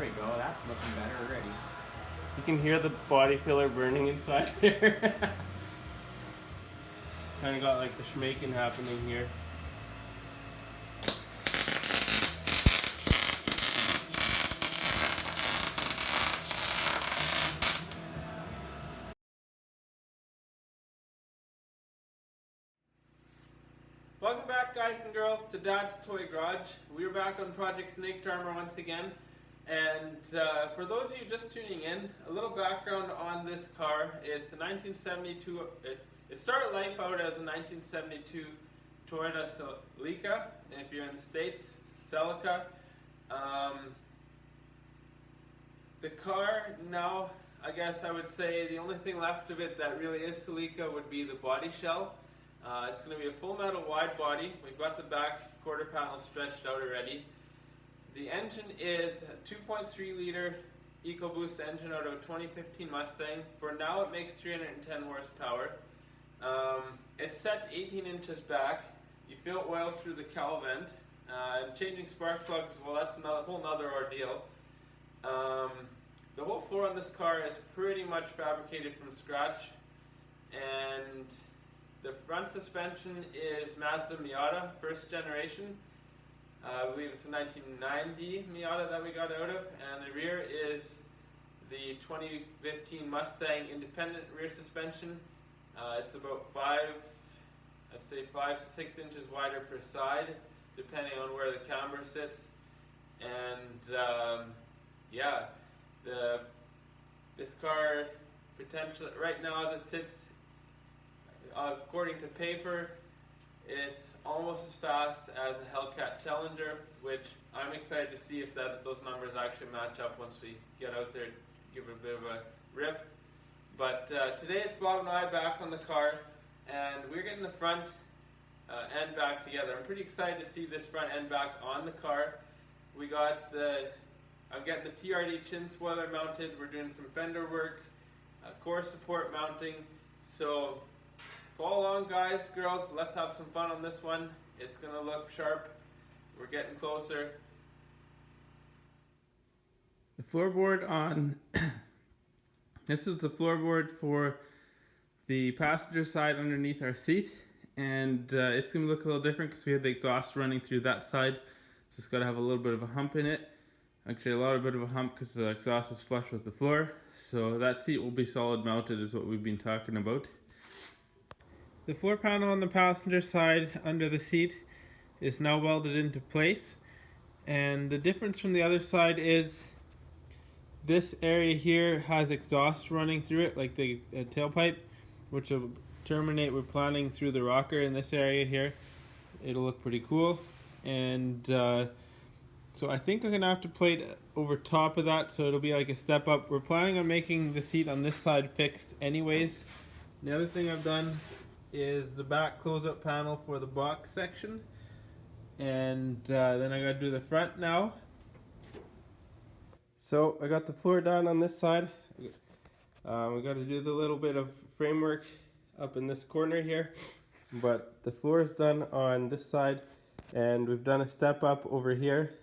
we go. That's looking better already. You can hear the body filler burning inside there. Kind of got like the schmaking happening here. Welcome back, guys and girls, to Dad's Toy Garage. We're back on Project Snake Charmer once again. And for those of you just tuning in, a little background on this car. It's a 1972, it started life out as a 1972 Toyota Celica, if you're in the States, Celica. The car now, I guess I would say the only thing left of it that really is Celica would be the body shell. It's going to be a full metal wide body. We've got the back quarter panel stretched out already. The engine is a 2.3 liter EcoBoost engine out of a 2015 Mustang. For now it makes 310 horsepower. It's set 18 inches back. You fill oil through the cowl vent. Changing spark plugs, well, that's a whole nother ordeal. The whole floor on this car is pretty much fabricated from scratch, and the front suspension is Mazda Miata, first generation. I believe it's a 1990 Miata that we got out of, and the rear is the 2015 Mustang independent rear suspension. It's about 5 to 6 inches wider per side, depending on where the camber sits. And yeah, this car potentially right now as it sits, according to paper, it's almost as fast as a Hellcat Challenger, which I'm excited to see if those numbers actually match up once we get out there, give it a bit of a rip. But today it's Bob and I back on the car, and we're getting the front and back together. I'm pretty excited to see this front and back on the car. I'm getting the TRD chin spoiler mounted. We're doing some fender work, core support mounting. So follow along, guys, girls. Let's have some fun on this one. It's going to look sharp. We're getting closer. The floorboard on this is the floorboard for the passenger side underneath our seat, and it's going to look a little different because we have the exhaust running through that side. So it's got to have a little bit of a hump in it. Actually, a bit of a hump because the exhaust is flush with the floor. So that seat will be solid mounted, is what we've been talking about. The floor panel on the passenger side under the seat is now welded into place, and the difference from the other side is this area here has exhaust running through it, like the tailpipe, which will terminate with planning through the rocker in this area here. It'll look pretty cool, and so I think I'm gonna have to plate over top of that, so it'll be like a step up. We're planning on making the seat on this side fixed anyways. The other thing I've done is the back close-up panel for the box section, and then I gotta do the front now. So I got the floor done on this side. We gotta do the little bit of framework up in this corner here, but the floor is done on this side, and we've done a step up over here,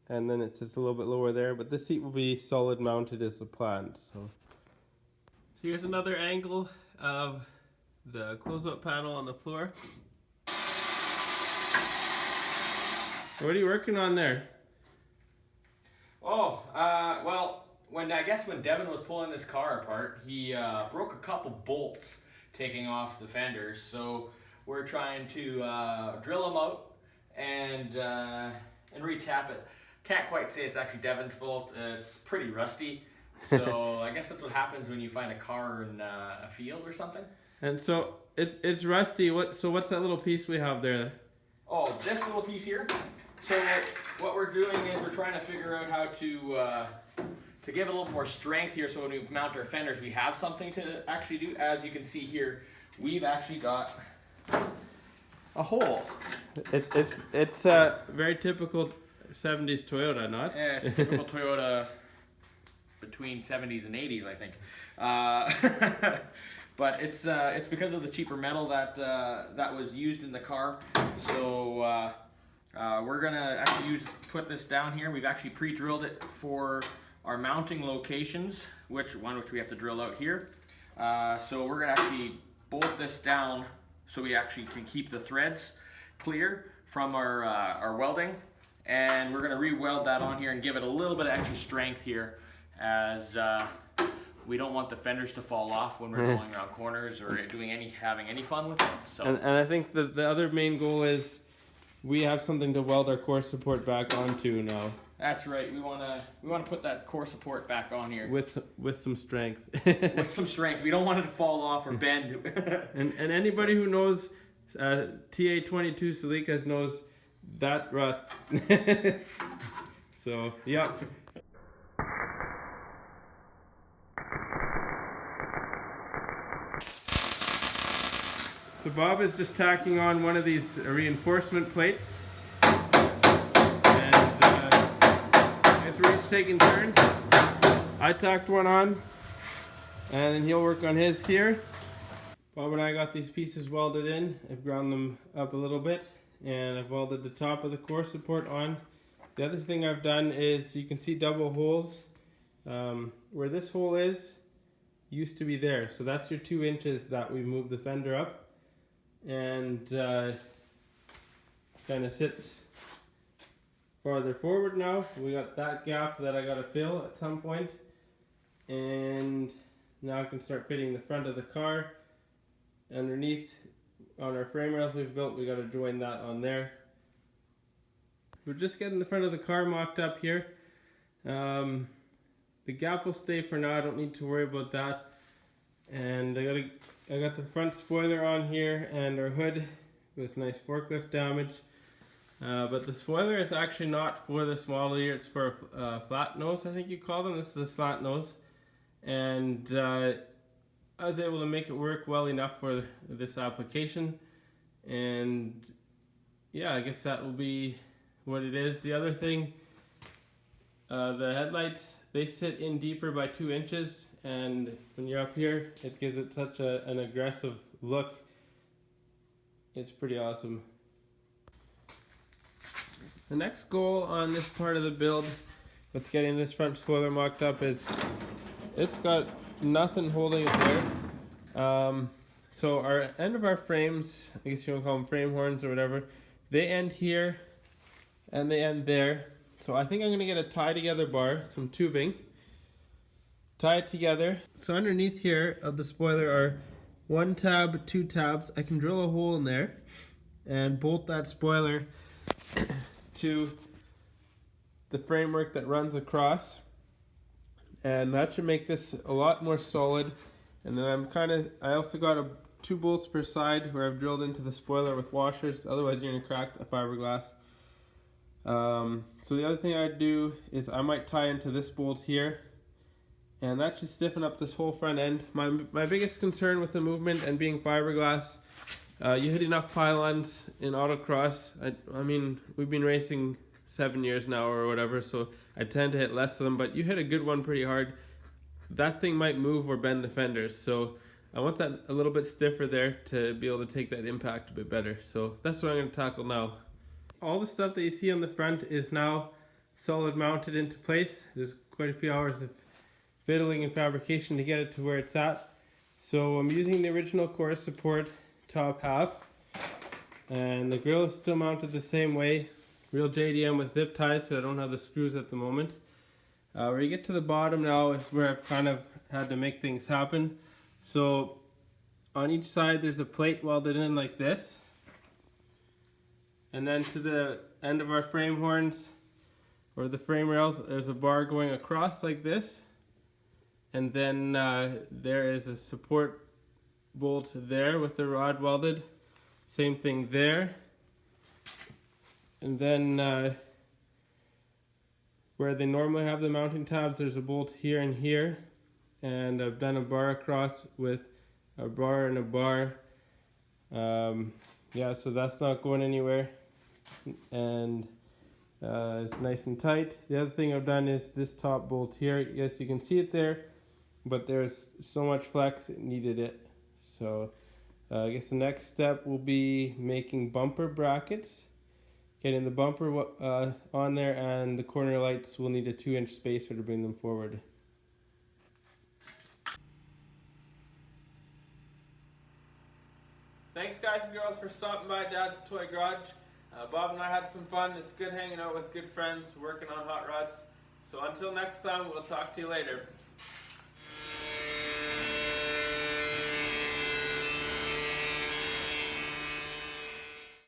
and then it's just a little bit lower there, but this seat will be solid mounted as the plan. So here's another angle of the close-up panel on the floor. What are you working on there? Oh, well, when Devin was pulling this car apart, he broke a couple bolts taking off the fenders. So we're trying to drill them out and retap it. Can't quite say it's actually Devin's fault. It's pretty rusty. So I guess that's what happens when you find a car in a field or something. And so it's rusty. What's that little piece we have there? Oh, this little piece here. So what we're doing is we're trying to figure out how to give it a little more strength here, so when we mount our fenders, we have something to actually do. As you can see here, we've actually got a hole. It's very typical 70s Toyota, not? Yeah, it's typical Toyota between 70s and 80s, I think. But it's because of the cheaper metal that was used in the car. So we're gonna actually put this down here. We've actually pre-drilled it for our mounting locations, which we have to drill out here. So we're gonna actually bolt this down so we actually can keep the threads clear from our welding, and we're gonna re-weld that on here and give it a little bit of extra strength here, as we don't want the fenders to fall off when we're going around corners or having any fun with it. So and I think the other main goal is we have something to weld our core support back onto now. That's right. We wanna put that core support back on here with some strength. with some strength. We don't want it to fall off or bend. and anybody who knows TA22 Celicas knows that rust. So yeah. So Bob is just tacking on one of these reinforcement plates. We're each taking turns. I tacked one on, and then he'll work on his here. Bob and I got these pieces welded in. I've ground them up a little bit, and I've welded the top of the core support on. The other thing I've done is, you can see double holes. Where this hole is, used to be there. So that's your 2 inches that we moved the fender up, and kind of sits farther forward now. We got that gap that I gotta fill at some point, and now I can start fitting the front of the car. Underneath on our frame rails we've built, we gotta join that on there. We're just getting the front of the car mocked up here. The gap will stay for now, I don't need to worry about that. And I got the front spoiler on here and our hood with nice forklift damage. But the spoiler is actually not for this model year, it's for a flat nose, I think you call them. This is a slant nose. And I was able to make it work well enough for this application. And yeah, I guess that will be what it is. The other thing, the headlights, they sit in deeper by 2 inches. And when you're up here, it gives it such an aggressive look. It's pretty awesome. The next goal on this part of the build with getting this front spoiler mocked up is it's got nothing holding it there. So our end of our frames, I guess you want to call them frame horns or whatever, they end here and they end there. So I think I'm going to get a tie together bar, some tubing, tie it together. So underneath here of the spoiler are 1 tab, 2 tabs. I can drill a hole in there and bolt that spoiler to the framework that runs across, and that should make this a lot more solid. And then I also got 2 bolts per side where I've drilled into the spoiler with washers, otherwise you're going to crack the fiberglass. So the other thing I'd do is I might tie into this bolt here, and that should stiffen up this whole front end. My biggest concern with the movement and being fiberglass, you hit enough pylons in autocross. I mean, we've been racing 7 years now or whatever, so I tend to hit less of them, but you hit a good one pretty hard, that thing might move or bend the fenders. So I want that a little bit stiffer there to be able to take that impact a bit better. So that's what I'm going to tackle now. All the stuff that you see on the front is now solid mounted into place. There's quite a few hours of fiddling and fabrication to get it to where it's at. So I'm using the original core support top half, and the grill is still mounted the same way, real JDM with zip ties, so I don't have the screws at the moment. Where you get to the bottom now is where I've kind of had to make things happen. So on each side there's a plate welded in like this, and then to the end of our frame horns or the frame rails there's a bar going across like this, and then there is a support bolt there with the rod welded, same thing there, and then where they normally have the mounting tabs there's a bolt here and here, and I've done a bar across with a bar and a bar. Yeah, so that's not going anywhere, and it's nice and tight. The other thing I've done is this top bolt here. Yes, you can see it there, but there's so much flex it needed it. So I guess the next step will be making bumper brackets getting the bumper on there, and the corner lights will need a 2-inch spacer to bring them forward. Thanks guys and girls for stopping by Dad's Toy Garage. Bob and I had some fun. It's good hanging out with good friends, working on hot rods. So until next time, we'll talk to you later.